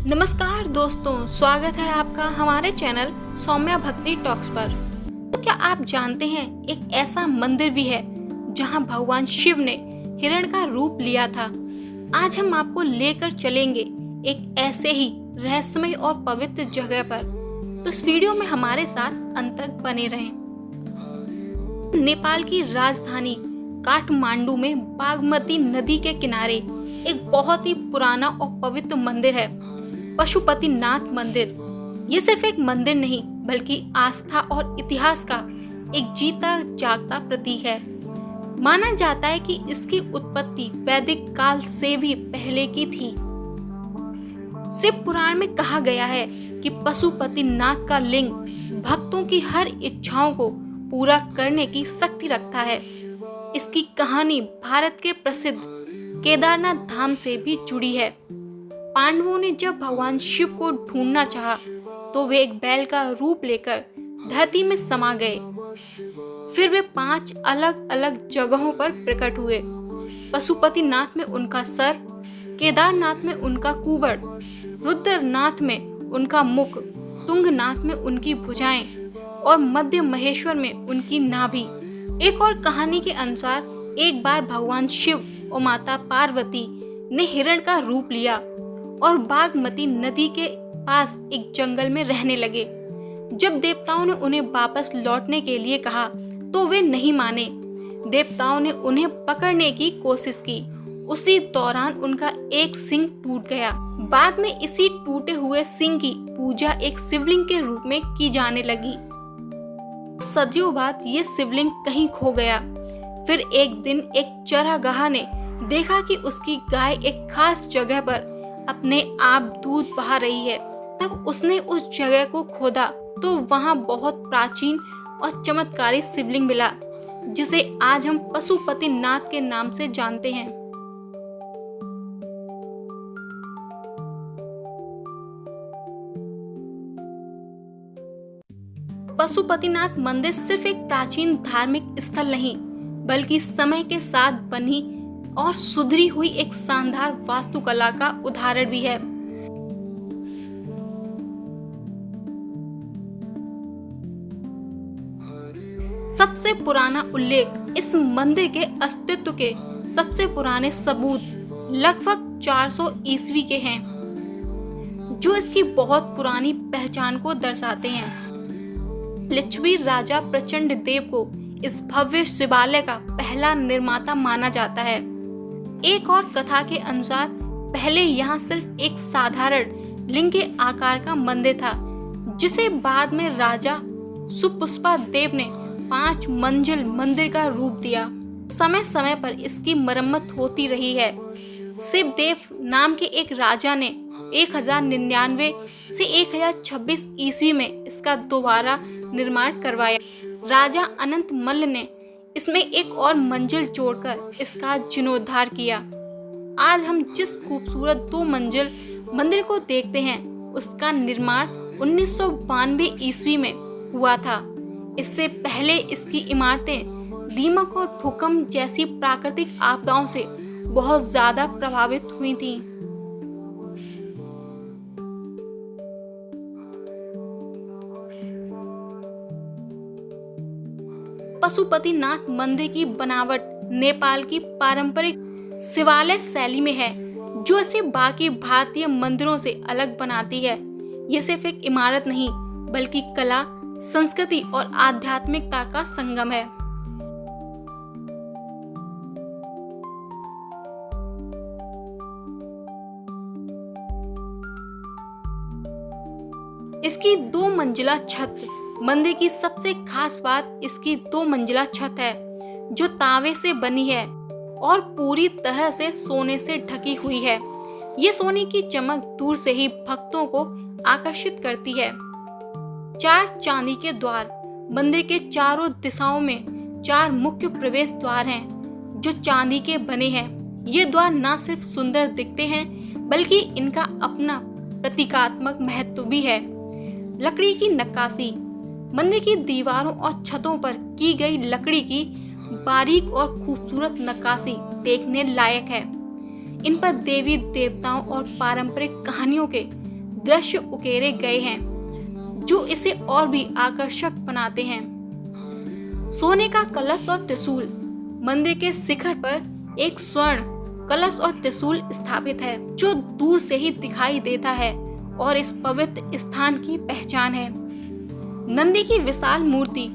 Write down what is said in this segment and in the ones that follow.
नमस्कार दोस्तों, स्वागत है आपका हमारे चैनल सौम्या भक्ति टॉक्स पर। तो क्या आप जानते हैं एक ऐसा मंदिर भी है जहां भगवान शिव ने हिरण का रूप लिया था। आज हम आपको लेकर चलेंगे एक ऐसे ही रहस्यमय और पवित्र जगह पर। तो इस वीडियो में हमारे साथ अंत तक बने रहें। नेपाल की राजधानी काठमांडू में बागमती नदी के किनारे एक बहुत ही पुराना और पवित्र मंदिर है, पशुपतिनाथ मंदिर। ये सिर्फ एक मंदिर नहीं बल्कि आस्था और इतिहास का एक जीता जागता प्रतीक है। माना जाता है कि इसकी उत्पत्ति वैदिक काल से भी पहले की थी। शिव पुराण में कहा गया है कि पशुपतिनाथ का लिंग भक्तों की हर इच्छाओं को पूरा करने की शक्ति रखता है। इसकी कहानी भारत के प्रसिद्ध केदारनाथ धाम से भी जुड़ी है। पांडवों ने जब भगवान शिव को ढूंढना चाहा तो वे एक बैल का रूप लेकर धरती में समा गए। फिर वे 5 अलग अलग जगहों पर प्रकट हुए। पशुपतिनाथ में उनका सर, केदारनाथ में उनका कुबड़, रुद्रनाथ में उनका मुख, तुंगनाथ में उनकी भुजाएं और मध्य महेश्वर में उनकी नाभि। एक और कहानी के अनुसार एक बार भगवान शिव और माता पार्वती ने हिरण का रूप लिया और बागमती नदी के पास एक जंगल में रहने लगे। जब देवताओं ने उन्हें वापस लौटने के लिए कहा तो वे नहीं माने। देवताओं ने उन्हें पकड़ने की कोशिश की। उसी दौरान उनका एक सिंग टूट गया। बाद में इसी टूटे हुए सिंग की पूजा एक शिवलिंग के रूप में की जाने लगी। सदियों बाद ये शिवलिंग कहीं खो गया। फिर एक दिन एक चरागाह ने देखा कि उसकी गाय एक खास जगह पर अपने आप दूध बहा रही है। तब उसने उस जगह को खोदा तो वहां बहुत प्राचीन और चमत्कारी शिवलिंग मिला, जिसे आज हम पशुपतिनाथ के नाम से जानते हैं। पशुपतिनाथ मंदिर सिर्फ एक प्राचीन धार्मिक स्थल नहीं बल्कि समय के साथ बनी और सुधरी हुई एक शानदार वास्तुकला का उदाहरण भी है। सबसे पुराना उल्लेख इस मंदिर के अस्तित्व के सबसे पुराने सबूत लगभग 400 ईस्वी के हैं, जो इसकी बहुत पुरानी पहचान को दर्शाते हैं। लिच्छवी राजा प्रचंड देव को इस भव्य शिवालय का पहला निर्माता माना जाता है। एक और कथा के अनुसार पहले यहाँ सिर्फ एक साधारण लिंग के आकार का मंदिर था, जिसे बाद में राजा सुपुष्पा देव ने 5 मंजिल मंदिर का रूप दिया। समय समय पर इसकी मरम्मत होती रही है। शिवदेव नाम के एक राजा ने 1099 से 1026 ईस्वी में इसका दोबारा निर्माण करवाया। राजा अनंत मल्ल ने इसमें एक और मंजिल जोड़कर इसका जीर्णोद्धार किया। आज हम जिस खूबसूरत 2 मंजिल मंदिर को देखते हैं, उसका निर्माण 1992 ईस्वी में हुआ था। इससे पहले इसकी इमारतें दीमक और भूकंप जैसी प्राकृतिक आपदाओं से बहुत ज्यादा प्रभावित हुई थीं। पशुपतिनाथ मंदिर की बनावट नेपाल की पारंपरिक शिवालय शैली में है, जो इसे बाकी भारतीय मंदिरों से अलग बनाती है। यह सिर्फ एक इमारत नहीं बल्कि कला, संस्कृति और आध्यात्मिकता का संगम है। इसकी 2 मंजिला छत मंदिर की सबसे खास बात इसकी 2 मंजिला छत है, जो तांबे से बनी है और पूरी तरह से सोने से ढकी हुई है। ये सोने की चमक दूर से ही भक्तों को आकर्षित करती है। 4 चांदी के द्वार, मंदिर के चारों दिशाओं में 4 मुख्य प्रवेश द्वार हैं, जो चांदी के बने हैं। ये द्वार न सिर्फ सुंदर दिखते हैं बल्कि इनका अपना प्रतीकात्मक महत्व भी है। लकड़ी की नक्काशी, मंदिर की दीवारों और छतों पर की गई लकड़ी की बारीक और खूबसूरत नक्काशी देखने लायक है। इन पर देवी देवताओं और पारंपरिक कहानियों के दृश्य उकेरे गए हैं जो इसे और भी आकर्षक बनाते हैं। सोने का कलश और त्रिशूल। मंदिर के शिखर पर एक स्वर्ण कलश और त्रिशूल स्थापित है जो दूर से ही दिखाई देता है और इस पवित्र स्थान की पहचान है। नंदी की विशाल मूर्ति।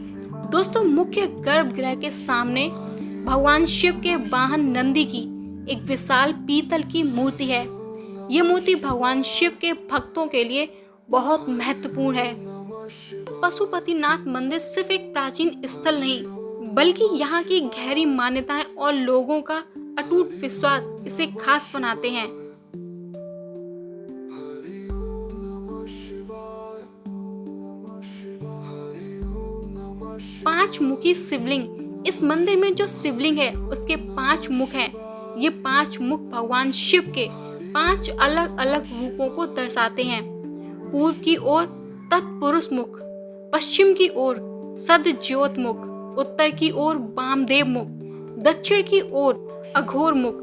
दोस्तों, मुख्य गर्भगृह के सामने भगवान शिव के वाहन नंदी की एक विशाल पीतल की मूर्ति है। ये मूर्ति भगवान शिव के भक्तों के लिए बहुत महत्वपूर्ण है। पशुपतिनाथ मंदिर सिर्फ एक प्राचीन स्थल नहीं, बल्कि यहाँ की गहरी मान्यताएं और लोगों का अटूट विश्वास इसे खास बनाते हैं। पांच मुखी शिवलिंग। इस मंदिर में जो शिवलिंग है उसके 5 मुख हैं। ये 5 मुख भगवान शिव के 5 अलग अलग रूपों को दर्शाते हैं। पूर्व की ओर तत्पुरुष मुख, पश्चिम की ओर सदज्योत मुख, उत्तर की ओर वामदेव मुख, दक्षिण की ओर अघोर मुख,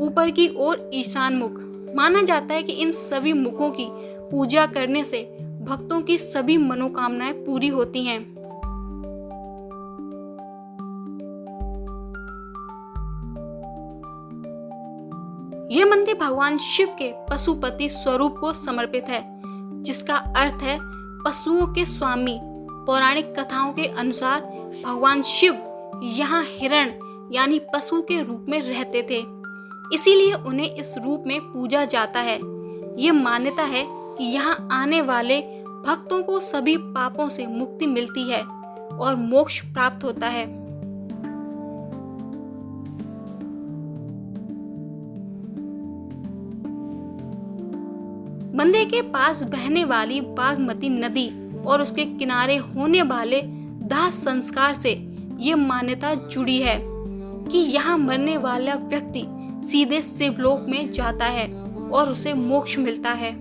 ऊपर की ओर ईशान मुख। माना जाता है कि इन सभी मुखों की पूजा करने से भक्तों की सभी मनोकामनाएं पूरी होती हैं। यह मंदिर भगवान शिव के पशुपति स्वरूप को समर्पित है, जिसका अर्थ है पशुओं के स्वामी। पौराणिक कथाओं के अनुसार भगवान शिव यहाँ हिरण यानी पशु के रूप में रहते थे, इसीलिए उन्हें इस रूप में पूजा जाता है। ये मान्यता है कि यहाँ आने वाले भक्तों को सभी पापों से मुक्ति मिलती है और मोक्ष प्राप्त होता है। मंदिर के पास बहने वाली बागमती नदी और उसके किनारे होने वाले दाह संस्कार से ये मान्यता जुड़ी है कि यहाँ मरने वाला व्यक्ति सीधे शिवलोक में जाता है और उसे मोक्ष मिलता है।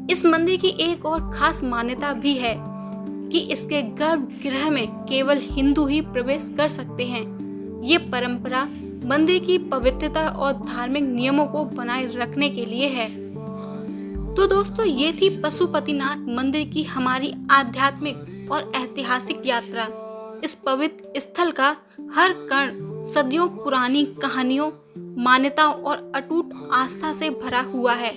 इस मंदिर की एक और खास मान्यता भी है कि इसके गर्भगृह में केवल हिंदू ही प्रवेश कर सकते हैं। ये परंपरा मंदिर की पवित्रता और धार्मिक नियमों को बनाए रखने के लिए है। तो दोस्तों, ये थी पशुपतिनाथ मंदिर की हमारी आध्यात्मिक और ऐतिहासिक यात्रा। इस पवित्र स्थल का हर कण सदियों पुरानी कहानियों, मान्यताओं और अटूट आस्था से भरा हुआ है।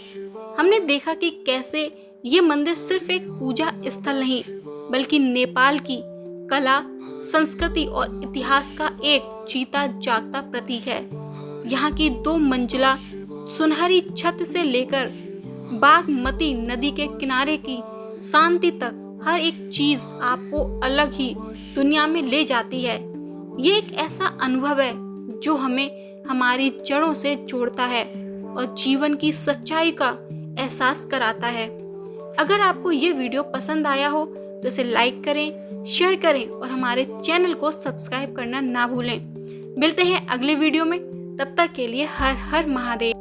हमने देखा कि कैसे ये मंदिर सिर्फ एक पूजा स्थल नहीं, बल्कि नेपाल की कला, संस्कृति और इतिहास का एक जीता जागता प्रतीक है। यहाँ की 2 मंजिला सुनहरी छत से लेकर बागमती नदी के किनारे की शांति तक हर एक चीज आपको अलग ही दुनिया में ले जाती है। ये एक ऐसा अनुभव है जो हमें हमारी जड़ों से जोड़ता है और जीवन की सच्चाई का एहसास कराता है। अगर आपको ये वीडियो पसंद आया हो तो इसे लाइक करें, शेयर करें और हमारे चैनल को सब्सक्राइब करना ना भूलें। मिलते हैं अगले वीडियो में, तब तक के लिए हर हर महादेव।